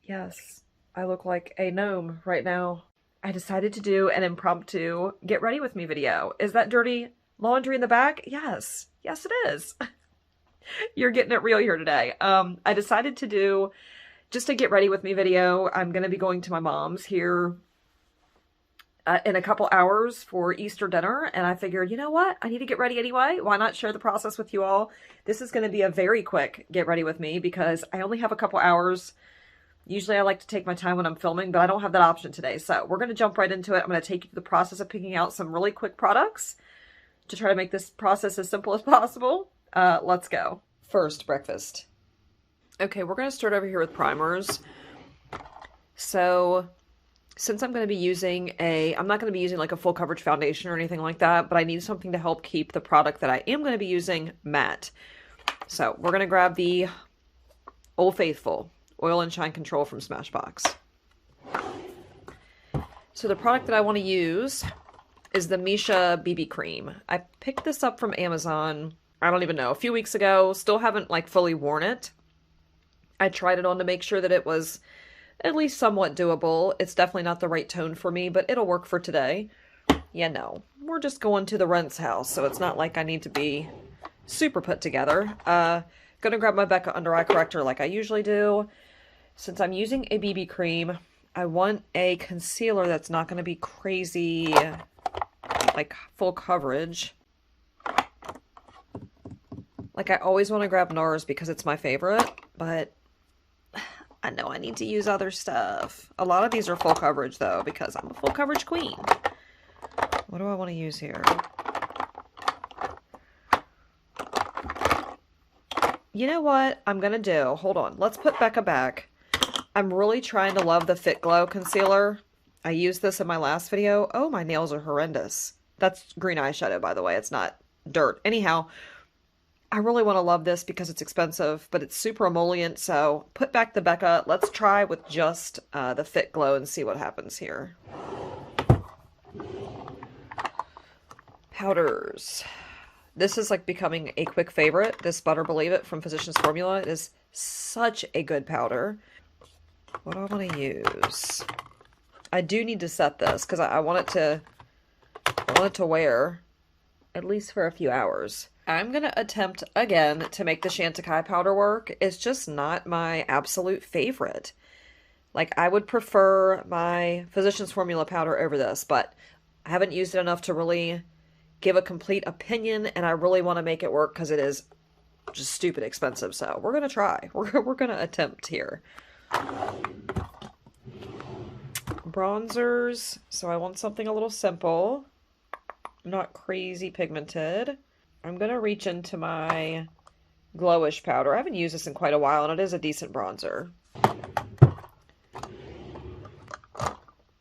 Yes, I look like a gnome right now. I decided to do an impromptu get ready with me video. Is that dirty laundry in the back? Yes. Yes, it is. You're getting it real here today. I decided to do just a get ready with me video. I'm going to be going to my mom's here in a couple hours for Easter dinner, and I figured, you know what? I need to get ready anyway. Why not share the process with you all? This is going to be a very quick get ready with me because I only have a couple hours. Usually I like to take my time when I'm filming, but I don't have that option today. So we're going to jump right into it. I'm going to take you through the process of picking out some really quick products to try to make this process as simple as possible. Let's go. First, breakfast. Okay, we're going to start over here with primers. So since I'm going to be using I'm not going to be using like a full coverage foundation or anything like that, but I need something to help keep the product that I am going to be using matte. So we're going to grab the Old Faithful Oil and Shine Control from Smashbox. So the product that I want to use is the Misha BB Cream. I picked this up from Amazon, I don't even know, a few weeks ago. Still haven't like fully worn it. I tried it on to make sure that it was at least somewhat doable. It's definitely not the right tone for me, but it'll work for today. Yeah, no, we're just going to the rent's house, so it's not like I need to be super put together. Gonna grab my Becca under eye corrector like I usually do. Since I'm using a BB cream, I want a concealer that's not going to be crazy, like full coverage. Like I always want to grab NARS because it's my favorite, but I know I need to use other stuff. A lot of these are full coverage though, because I'm a full coverage queen. What do I want to use here? You know what I'm going to do? Hold on. Let's put Becca back. I'm really trying to love the Fit Glow concealer. I used this in my last video. Oh, my nails are horrendous. That's green eyeshadow, by the way. It's not dirt. Anyhow, I really want to love this because it's expensive, but it's super emollient. So put back the Becca. Let's try with just the Fit Glow and see what happens here. Powders. This is like becoming a quick favorite. This Butter Believe It from Physicians Formula. It is such a good powder. What do I want to use? I do need to set this because I want it to wear at least for a few hours. I'm going to attempt again to make the Chantecaille powder work. It's just not my absolute favorite. Like I would prefer my Physicians Formula powder over this, but I haven't used it enough to really give a complete opinion, and I really want to make it work because it is just stupid expensive. So we're going to try. We're going to attempt here. Bronzers. So I want something a little simple, not crazy pigmented. I'm going to reach into my Glowish powder. I haven't used this in quite a while, and it is a decent bronzer.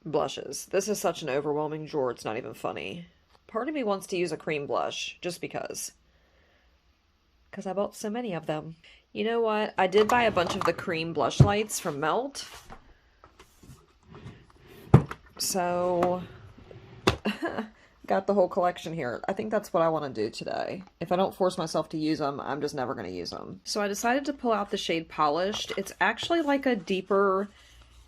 Blushes. This is such an overwhelming drawer, it's not even funny. Part of me wants to use a cream blush, just because. Because I bought so many of them. You know what? I did buy a bunch of the cream blush lights from Melt. So, got the whole collection here. I think that's what I want to do today. If I don't force myself to use them, I'm just never going to use them. So I decided to pull out the shade Polished. It's actually like a deeper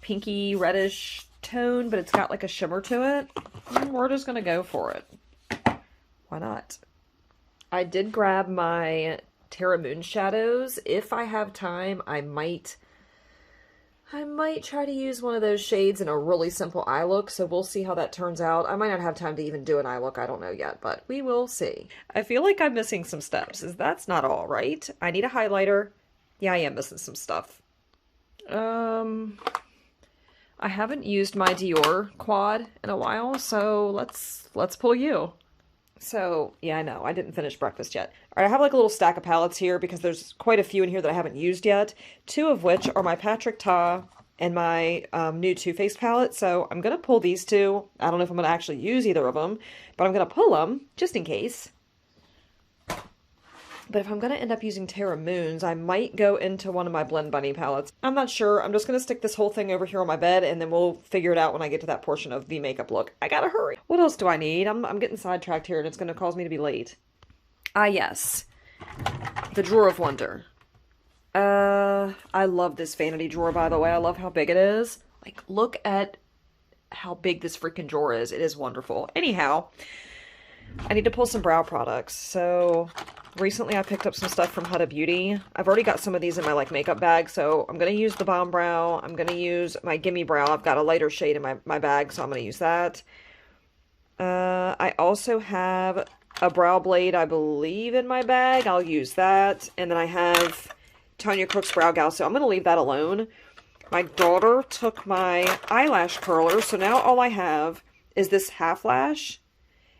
pinky reddish tone, but it's got like a shimmer to it. And we're just going to go for it. Why not? I did grab my Terra Moon shadows. If I have time, I might try to use one of those shades in a really simple eye look, so we'll see how that turns out. I might not have time to even do an eye look, I don't know yet, but we will see. I feel like I'm missing some steps. That's not all, right? I need a highlighter. Yeah, I am missing some stuff. I haven't used my Dior quad in a while, so let's pull you. So, yeah, I know. I didn't finish breakfast yet. All right, I have like a little stack of palettes here because there's quite a few in here that I haven't used yet. Two of which are my Patrick Ta and my new Too Faced palette. So I'm going to pull these two. I don't know if I'm going to actually use either of them, but I'm going to pull them just in case. But if I'm going to end up using Terra Moons, I might go into one of my Blend Bunny palettes. I'm not sure. I'm just going to stick this whole thing over here on my bed, and then we'll figure it out when I get to that portion of the makeup look. I gotta hurry. What else do I need? I'm getting sidetracked here, and it's going to cause me to be late. Ah, yes. The Drawer of Wonder. I love this vanity drawer, by the way. I love how big it is. Like, look at how big this freaking drawer is. It is wonderful. Anyhow, I need to pull some brow products. So recently I picked up some stuff from Huda Beauty. I've already got some of these in my like makeup bag, so I'm going to use the Bomb Brow. I'm going to use my Gimme Brow. I've got a lighter shade in my bag, so I'm going to use that. I also have a brow blade, I believe, in my bag. I'll use that. And then I have Tanya Cook's Brow Gel, so I'm going to leave that alone. My daughter took my eyelash curler, so now all I have is this half lash.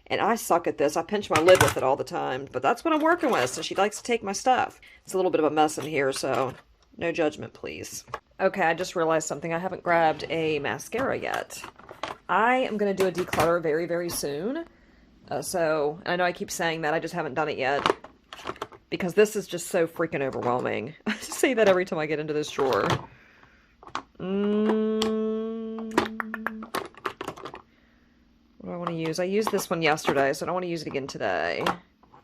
And I suck at this. I pinch my lid with it all the time. But that's what I'm working with, so she likes to take my stuff. It's a little bit of a mess in here, so no judgment, please. Okay, I just realized something. I haven't grabbed a mascara yet. I am going to do a declutter very, very soon. So, I know I keep saying that. I just haven't done it yet. Because this is just so freaking overwhelming. I say that every time I get into this drawer. What do I want to use? I used this one yesterday, so I don't want to use it again today.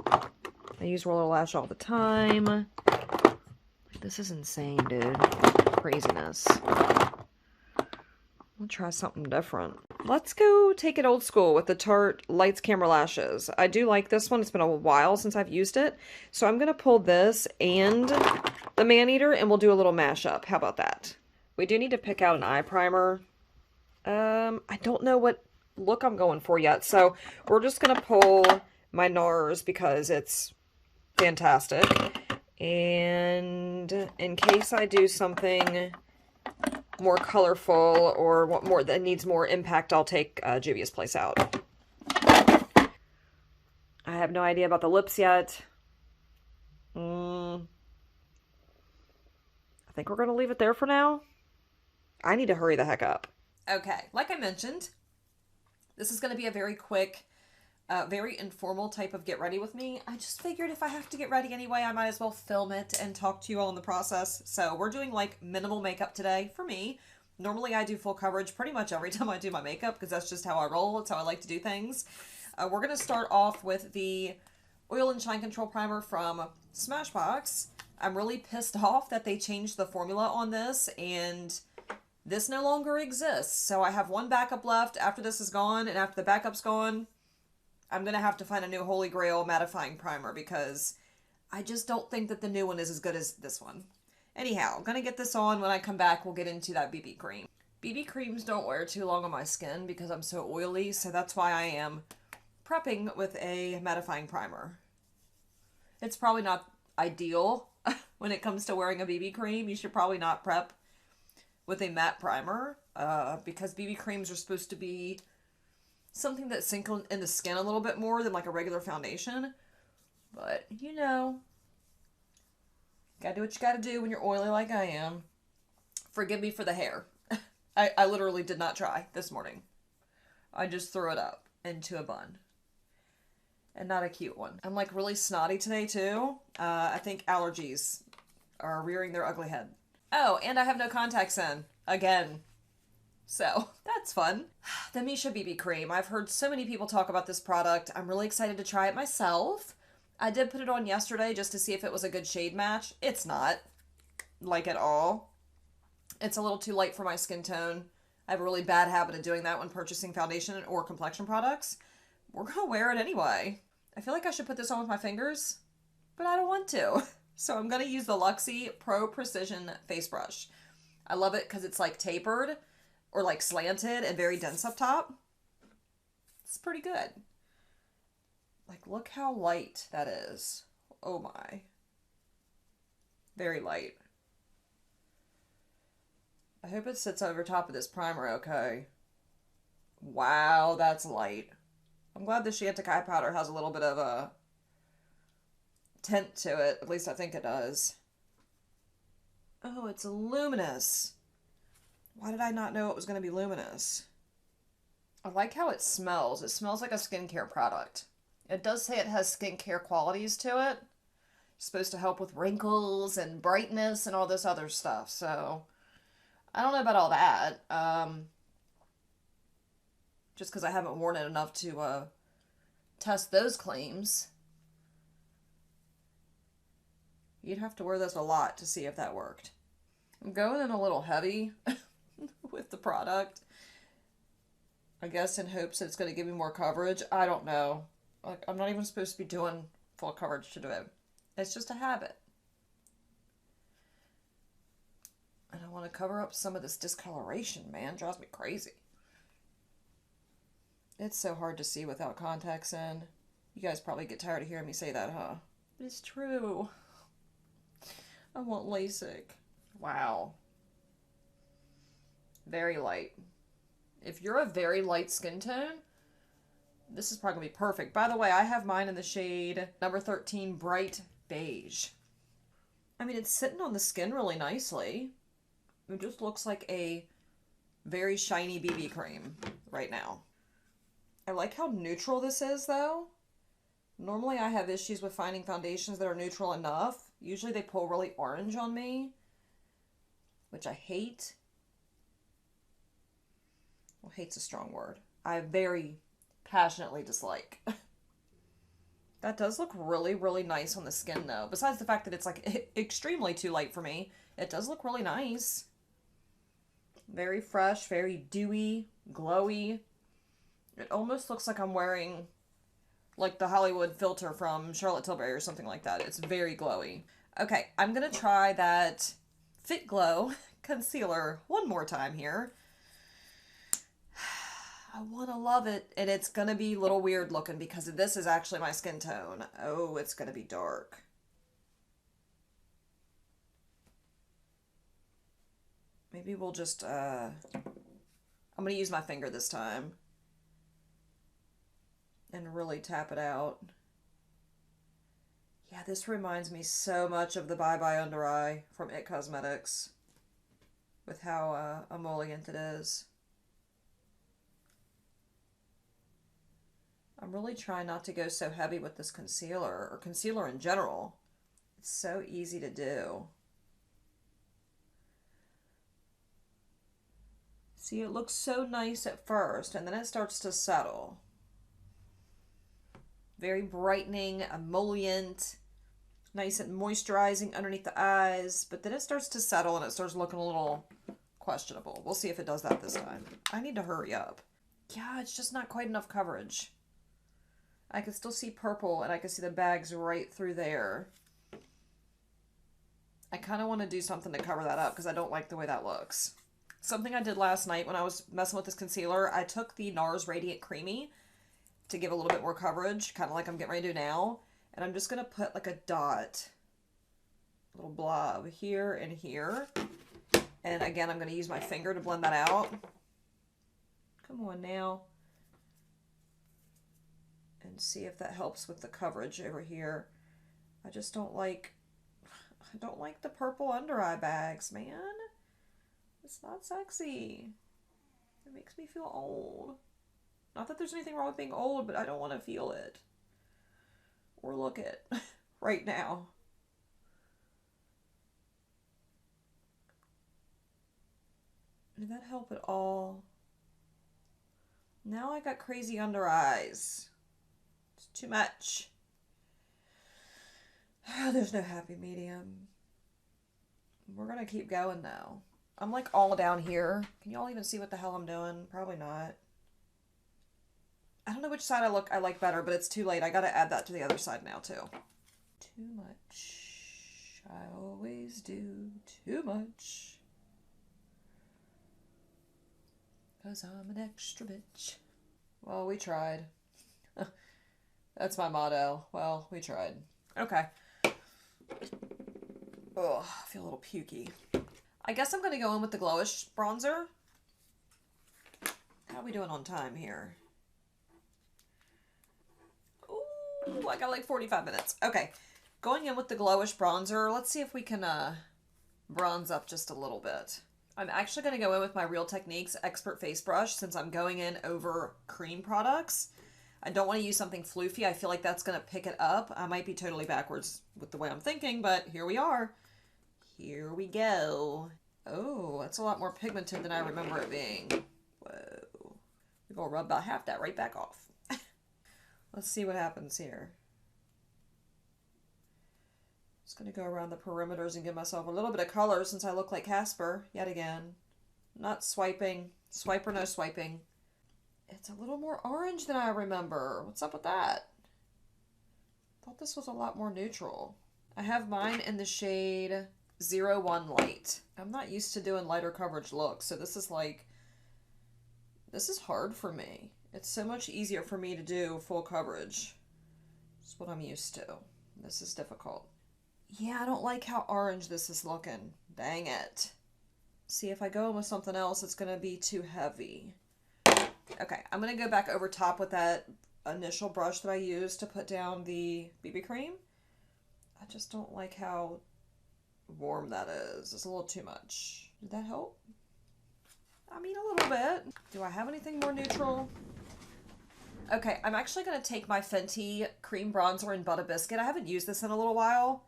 I use Roller Lash all the time. This is insane, dude. Craziness. I'll try something different. Let's go take it old school with the Tarte Lights Camera Lashes. I do like this one. It's been a while since I've used it. So I'm going to pull this and the Man-Eater, and we'll do a little mashup. How about that? We do need to pick out an eye primer. I don't know what look I'm going for yet. So we're just going to pull my NARS because it's fantastic. And in case I do something more colorful or what more that needs more impact, I'll take Juvia's Place out. I have no idea about the lips yet. I think we're going to leave it there for now. I need to hurry the heck up. Okay, like I mentioned, this is going to be a very quick, very informal type of get ready with me. I just figured if I have to get ready anyway, I might as well film it and talk to you all in the process. So we're doing like minimal makeup today for me. Normally I do full coverage pretty much every time I do my makeup because that's just how I roll. It's how I like to do things. We're going to start off with the Oil and Shine Control Primer from Smashbox. I'm really pissed off that they changed the formula on this and this no longer exists. So I have one backup left after this is gone, and after the backup's gone, I'm going to have to find a new Holy Grail mattifying primer because I just don't think that the new one is as good as this one. Anyhow, I'm going to get this on. When I come back, we'll get into that BB cream. BB creams don't wear too long on my skin because I'm so oily, so that's why I am prepping with a mattifying primer. It's probably not ideal when it comes to wearing a BB cream. You should probably not prep with a matte primer because BB creams are supposed to be something that sink in the skin a little bit more than like a regular foundation. But, you know, gotta do what you gotta do when you're oily like I am. Forgive me for the hair. I literally did not try this morning. I just threw it up into a bun. And not a cute one. I'm like really snotty today too. I think allergies are rearing their ugly head. Oh, and I have no contacts in. Again. So, that's fun. The Misha BB Cream. I've heard so many people talk about this product. I'm really excited to try it myself. I did put it on yesterday just to see if it was a good shade match. It's not. Like at all. It's a little too light for my skin tone. I have a really bad habit of doing that when purchasing foundation or complexion products. We're going to wear it anyway. I feel like I should put this on with my fingers, but I don't want to. So I'm going to use the Luxie Pro Precision Face Brush. I love it because it's like tapered or like slanted and very dense up top. It's pretty good. Like, look how light that is. Oh my. Very light. I hope it sits over top of this primer okay. Wow, that's light. I'm glad the Shantic eye powder has a little bit of a tint to it. At least I think it does. Oh, it's luminous. Why did I not know it was going to be luminous? I like how it smells. It smells like a skincare product. It does say it has skincare qualities to it. It's supposed to help with wrinkles and brightness and all this other stuff. So, I don't know about all that. Just because I haven't worn it enough to test those claims. You'd have to wear this a lot to see if that worked. I'm going in a little heavy with the product. I guess in hopes that it's going to give me more coverage. I don't know. Like, I'm not even supposed to be doing full coverage today. It's just a habit. And I want to cover up some of this discoloration, man. It drives me crazy. It's so hard to see without contacts in. You guys probably get tired of hearing me say that, huh? But it's true. I want LASIK. Wow. Very light. If you're a very light skin tone, this is probably going to be perfect. By the way, I have mine in the shade number 13, Bright Beige. I mean, it's sitting on the skin really nicely. It just looks like a very shiny BB cream right now. I like how neutral this is, though. Normally, I have issues with finding foundations that are neutral enough. Usually, they pull really orange on me, which I hate. Well, hate's a strong word. I very passionately dislike. That does look really, really nice on the skin, though. Besides the fact that it's, like, extremely too light for me, it does look really nice. Very fresh, very dewy, glowy. It almost looks like I'm wearing, like, the Hollywood filter from Charlotte Tilbury or something like that. It's very glowy. Okay, I'm going to try that Fit Glow concealer one more time here. I want to love it, and it's going to be a little weird looking because this is actually my skin tone. Oh, it's going to be dark. Maybe we'll just, I'm going to use my finger this time and really tap it out. Yeah, this reminds me so much of the Bye Bye Under Eye from IT Cosmetics with how emollient it is. I'm really trying not to go so heavy with this concealer, or concealer in general. It's so easy to do. See, it looks so nice at first, and then it starts to settle. Very brightening, emollient, nice and moisturizing underneath the eyes, but then it starts to settle and it starts looking a little questionable. We'll see if it does that this time. I need to hurry up. Yeah, it's just not quite enough coverage. I can still see purple, and I can see the bags right through there. I kind of want to do something to cover that up because I don't like the way that looks. Something I did last night when I was messing with this concealer, I took the NARS Radiant Creamy to give a little bit more coverage, kind of like I'm getting ready to do now. And I'm just going to put like a dot, a little blob here and here. And again, I'm going to use my finger to blend that out. Come on now. And see if that helps with the coverage over here. I just don't like, the purple under eye bags, man. It's not sexy. It makes me feel old. Not that there's anything wrong with being old, but I don't want to feel it. Or look it right now. Did that help at all? Now I got crazy under eyes. It's too much. There's no happy medium. We're gonna keep going though. I'm like all down here. Can y'all even see what the hell I'm doing? Probably not. I don't know which side I like better, but it's too late. I gotta add that to the other side now too. Too much. I always do too much. 'Cause I'm an extra bitch. Well, we tried. That's my motto. Well, we tried. Okay. Ugh, I feel a little pukey. I guess I'm going to go in with the Glowish bronzer. How are we doing on time here? Ooh, I got like 45 minutes. Okay. Going in with the Glowish bronzer. Let's see if we can bronze up just a little bit. I'm actually going to go in with my Real Techniques Expert Face Brush since I'm going in over cream products. I don't want to use something floofy. I feel like that's going to pick it up. I might be totally backwards with the way I'm thinking, but here we are. Here we go. Oh, that's a lot more pigmented than I remember it being. Whoa. We're going to rub about half that right back off. Let's see what happens here. Just gonna go around the perimeters and give myself a little bit of color since I look like Casper yet again. Not swiping. Swipe or no swiping. It's a little more orange than I remember. What's up with that? Thought this was a lot more neutral. I have mine in the shade 01 Light. I'm not used to doing lighter coverage looks, so this is hard for me. It's so much easier for me to do full coverage. It's what I'm used to. This is difficult. Yeah, I don't like how orange this is looking. Dang it. See, if I go in with something else, it's going to be too heavy. Okay, I'm going to go back over top with that initial brush that I used to put down the BB cream. I just don't like how warm that is. It's a little too much. Did that help? I mean, a little bit. Do I have anything more neutral? Okay, I'm actually going to take my Fenty Cream Bronzer in Butter Biscuit. I haven't used this in a little while.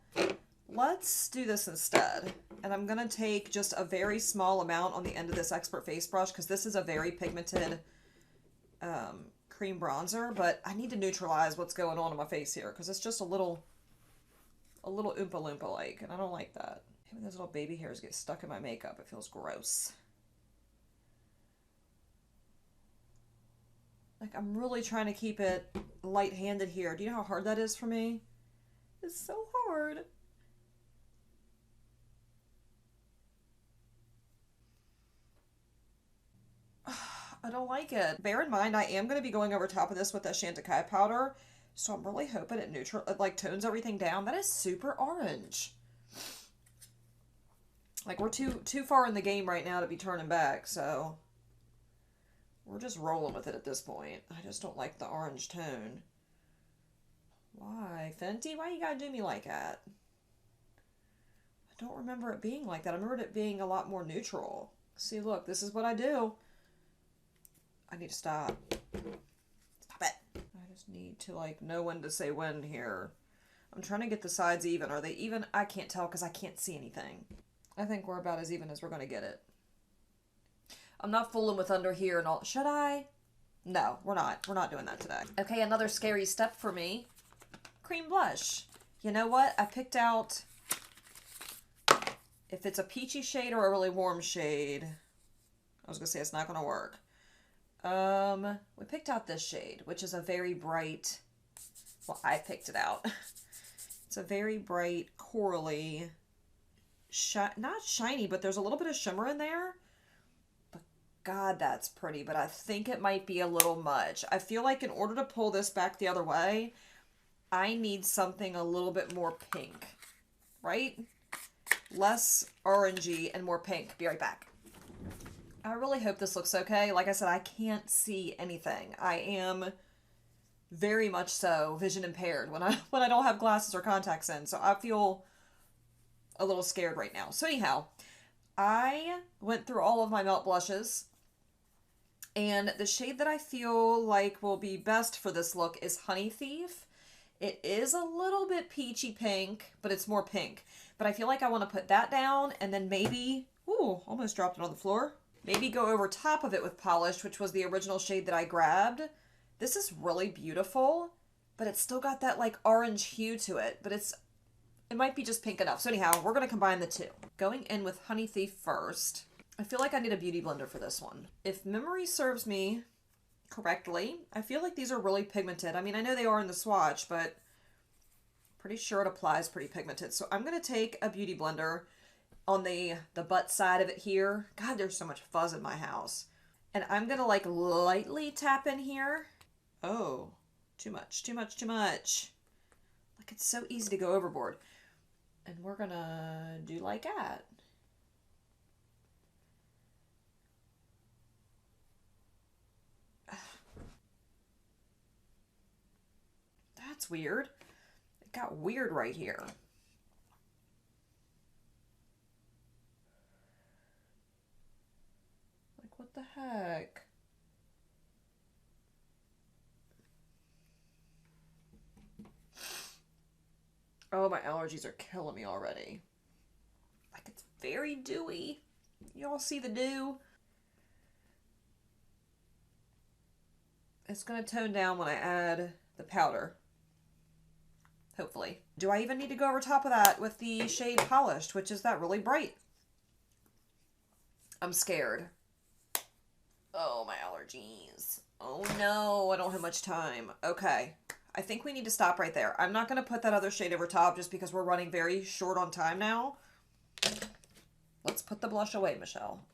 Let's do this instead. And I'm going to take just a very small amount on the end of this Expert Face Brush because this is a very pigmented cream bronzer, but I need to neutralize what's going on in my face here because it's just a little Oompa Loompa like, and I don't like that. Maybe those little baby hairs get stuck in my makeup. It feels gross. Like, I'm really trying to keep it light-handed here. Do you know how hard that is for me? It's so hard. I don't like it. Bear in mind, I am going to be going over top of this with that Chantecaille powder, so I'm really hoping it like tones everything down. That is super orange. Like, we're too far in the game right now to be turning back, so we're just rolling with it at this point. I just don't like the orange tone. Why, Fenty? Why you gotta do me like that? I don't remember it being like that. I remembered it being a lot more neutral. See, look, this is what I do. I need to stop. Stop it. I just need to, like, know when to say when here. I'm trying to get the sides even. Are they even? I can't tell because I can't see anything. I think we're about as even as we're going to get it. I'm not fooling with under here and all. Should I? No, we're not. We're not doing that today. Okay, another scary step for me. Cream blush. You know what? I picked out, if it's a peachy shade or a really warm shade, I was going to say it's not going to work. We picked out this shade, which is a very bright, well, I picked it out. It's a very bright, corally, not shiny, but there's a little bit of shimmer in there. But God, that's pretty, but I think it might be a little much. I feel like in order to pull this back the other way, I need something a little bit more pink, right? Less orangey and more pink. Be right back. I really hope this looks okay. Like I said, I can't see anything. I am very much so vision impaired when I don't have glasses or contacts in. So I feel a little scared right now. So anyhow, I went through all of my melt blushes, and the shade that I feel like will be best for this look is Honey Thief. It is a little bit peachy pink, but it's more pink. But I feel like I want to put that down and then maybe, ooh, almost dropped it on the floor. Maybe go over top of it with Polish, which was the original shade that I grabbed. This is really beautiful, but it's still got that like orange hue to it, but it might be just pink enough. So anyhow, we're going to combine the two. Going in with Honey Thief first. I feel like I need a beauty blender for this one. If memory serves me correctly, I feel like these are really pigmented. I mean, I know they are in the swatch, but pretty sure it applies pretty pigmented. So I'm going to take a beauty blender on the butt side of it here. God, there's so much fuzz in my house. And I'm going to like lightly tap in here. Oh, too much, too much, too much. Like, it's so easy to go overboard. And we're going to do like that. That's weird. It got weird right here. What the heck? Oh, my allergies are killing me already. Like, it's very dewy. Y'all see the dew? It's going to tone down when I add the powder. hopefully. Do I even need to go over top of that with the shade Polished, which is that really bright? I'm scared. Oh, my allergies. Oh no, I don't have much time. Okay, I think we need to stop right there. I'm not going to put that other shade over top just because we're running very short on time now. Let's put the blush away, Michelle.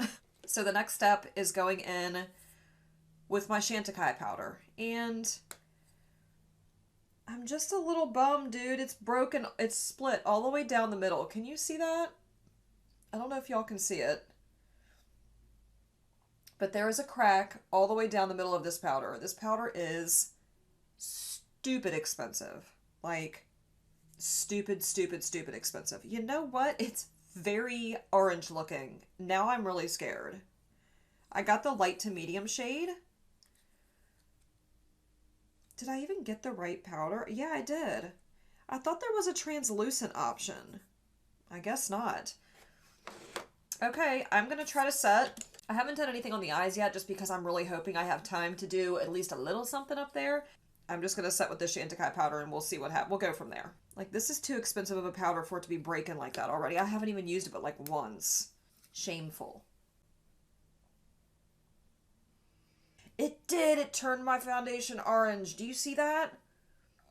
So the next step is going in with my Chantecaille powder. And I'm just a little bummed, dude. It's broken. It's split all the way down the middle. Can you see that? I don't know if y'all can see it. But there is a crack all the way down the middle of this powder. This powder is stupid expensive. Like, stupid, stupid, stupid expensive. You know what? It's very orange looking. Now I'm really scared. I got the light to medium shade. Did I even get the right powder? Yeah, I did. I thought there was a translucent option. I guess not. Okay, I'm going to try to set. I haven't done anything on the eyes yet just because I'm really hoping I have time to do at least a little something up there. I'm just going to set with the Chantecaille powder and we'll see what happens. We'll go from there. Like, this is too expensive of a powder for it to be breaking like that already. I haven't even used it but like once. Shameful. It did! It turned my foundation orange. Do you see that?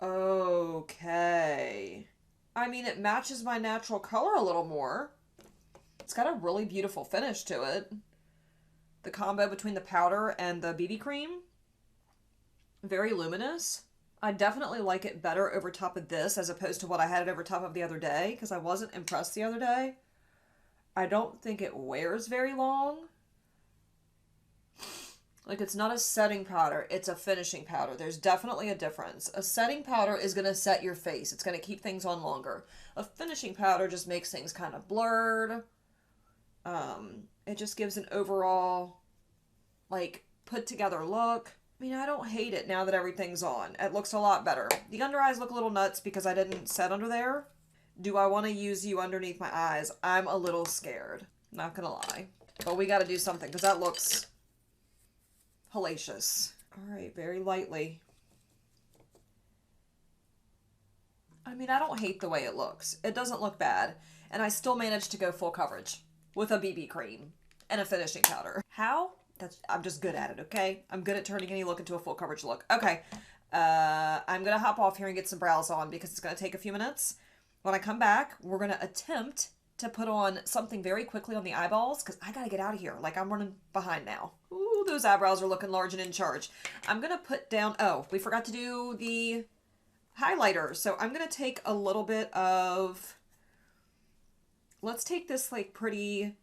Okay. I mean, it matches my natural color a little more. It's got a really beautiful finish to it. The combo between the powder and the BB cream. Very luminous. I definitely like it better over top of this as opposed to what I had it over top of the other day because I wasn't impressed the other day. I don't think it wears very long. Like, it's not a setting powder, it's a finishing powder. There's definitely a difference. A setting powder is going to set your face. It's going to keep things on longer. A finishing powder just makes things kind of blurred. It just gives an overall, like, put together look. I mean, I don't hate it now that everything's on. It looks a lot better. The under eyes look a little nuts because I didn't set under there. Do I want to use you underneath my eyes? I'm a little scared. Not gonna lie. But we got to do something because that looks hellacious. Alright, very lightly. I mean, I don't hate the way it looks. It doesn't look bad. And I still managed to go full coverage with a BB cream and a finishing powder. How? I'm just good at it, okay? I'm good at turning any look into a full coverage look. Okay, I'm gonna hop off here and get some brows on because it's gonna take a few minutes. When I come back, we're gonna attempt to put on something very quickly on the eyeballs because I gotta get out of here. Like, I'm running behind now. Ooh, those eyebrows are looking large and in charge. I'm gonna put down, oh, we forgot to do the highlighter. So I'm gonna take a little bit of, let's take this like pretty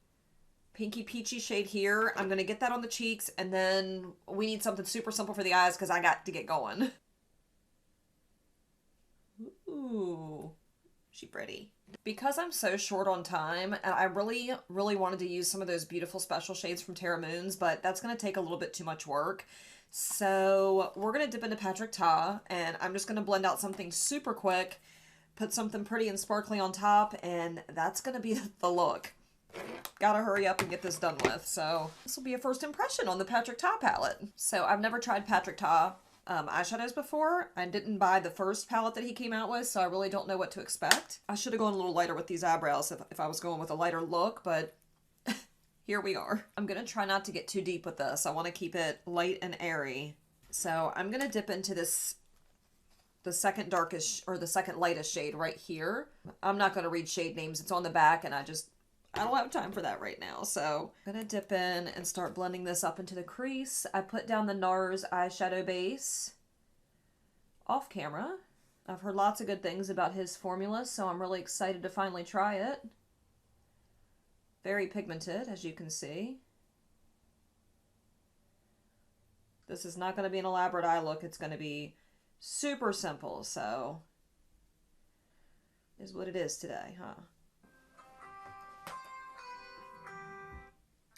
pinky peachy shade here. I'm gonna get that on the cheeks and then we need something super simple for the eyes because I got to get going. Ooh, she pretty. Because I'm so short on time, and I really, really wanted to use some of those beautiful special shades from Terra Moons, but that's going to take a little bit too much work. So we're going to dip into Patrick Ta, and I'm just going to blend out something super quick, put something pretty and sparkly on top, and that's going to be the look. Gotta hurry up and get this done with. So this will be a first impression on the Patrick Ta palette. So I've never tried Patrick Ta eyeshadows before. I didn't buy the first palette that he came out with, so I really don't know what to expect. I should have gone a little lighter with these eyebrows if I was going with a lighter look, but here we are. I'm gonna try not to get too deep with this. I want to keep it light and airy. So I'm gonna dip into this, the second darkest, or the second lightest shade right here. I'm not gonna read shade names. It's on the back, and I don't have time for that right now. So I'm gonna dip in and start blending this up into the crease. I put down the NARS eyeshadow base off camera. I've heard lots of good things about his formula, so I'm really excited to finally try it. Very pigmented, as you can see. This is not going to be an elaborate eye look. It's going to be super simple, so is what it is today, huh?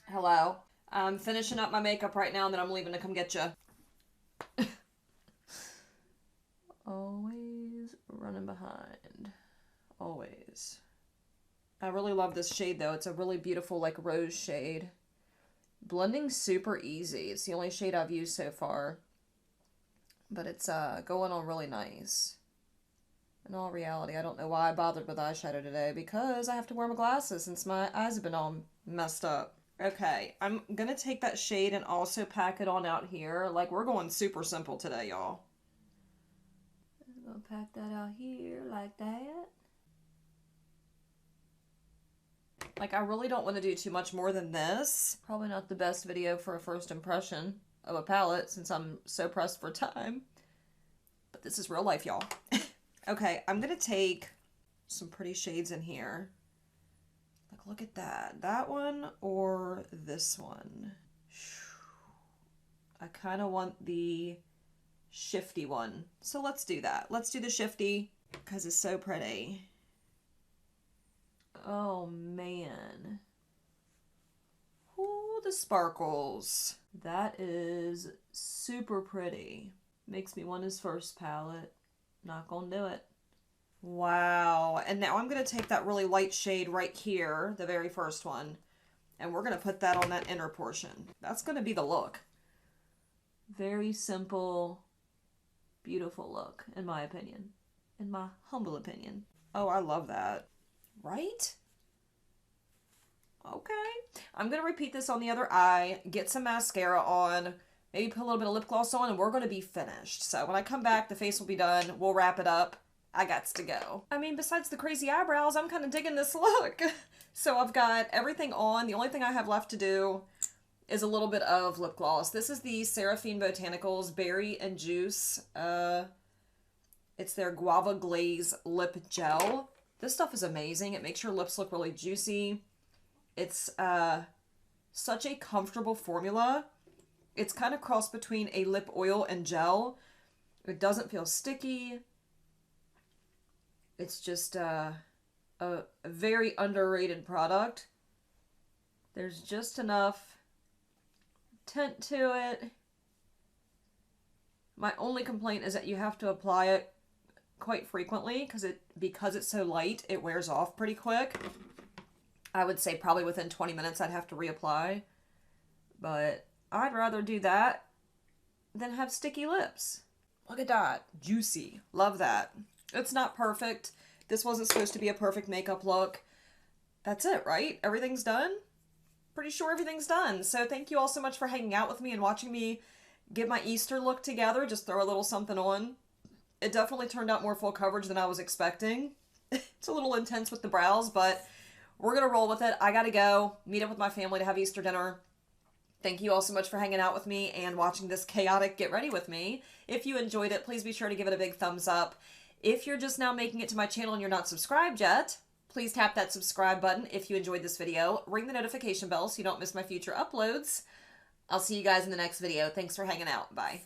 Hello. I'm finishing up my makeup right now and then I'm leaving to come get you. Always running behind. Always. I really love this shade though. It's a really beautiful like rose shade. Blending super easy. It's the only shade I've used so far. But it's going on really nice. In all reality, I don't know why I bothered with eyeshadow today, because I have to wear my glasses since my eyes have been all messed up. Okay, I'm gonna take that shade and also pack it on out here. Like, we're going super simple today, y'all. I'm gonna pack that out here like that. Like, I really don't want to do too much more than this. Probably not the best video for a first impression of a palette since I'm so pressed for time. But this is real life, y'all. Okay, I'm gonna take some pretty shades in here. Like, look at that. That one or this one? I kind of want the shifty one. So let's do that. Let's do the shifty because it's so pretty. Oh, man. Ooh, the sparkles. That is super pretty. Makes me want his first palette. Not gonna do it. Wow. And now I'm gonna take that really light shade right here, the very first one, and we're gonna put that on that inner portion. That's gonna be the look. Very simple, beautiful look, in my opinion. In my humble opinion. Oh, I love that. Right? Okay. I'm gonna repeat this on the other eye, get some mascara on, maybe put a little bit of lip gloss on, and we're going to be finished. So when I come back, the face will be done. We'll wrap it up. I gots to go. I mean, besides the crazy eyebrows, I'm kind of digging this look. So I've got everything on. The only thing I have left to do is a little bit of lip gloss. This is the Seraphine Botanicals Berry and Juice. It's their Guava Glaze Lip Gel. This stuff is amazing. It makes your lips look really juicy. It's such a comfortable formula. It's kind of crossed between a lip oil and gel. It doesn't feel sticky. It's just a very underrated product. There's just enough tint to it. My only complaint is that you have to apply it quite frequently because it's so light, it wears off pretty quick. I would say probably within 20 minutes I'd have to reapply. But I'd rather do that than have sticky lips. Look at that. Juicy. Love that. It's not perfect. This wasn't supposed to be a perfect makeup look. That's it, right? Everything's done? Pretty sure everything's done. So thank you all so much for hanging out with me and watching me get my Easter look together. Just throw a little something on. It definitely turned out more full coverage than I was expecting. It's a little intense with the brows, but we're going to roll with it. I got to go meet up with my family to have Easter dinner. Thank you all so much for hanging out with me and watching this chaotic get ready with me. If you enjoyed it, please be sure to give it a big thumbs up. If you're just now making it to my channel and you're not subscribed yet, please tap that subscribe button if you enjoyed this video. Ring the notification bell so you don't miss my future uploads. I'll see you guys in the next video. Thanks for hanging out. Bye.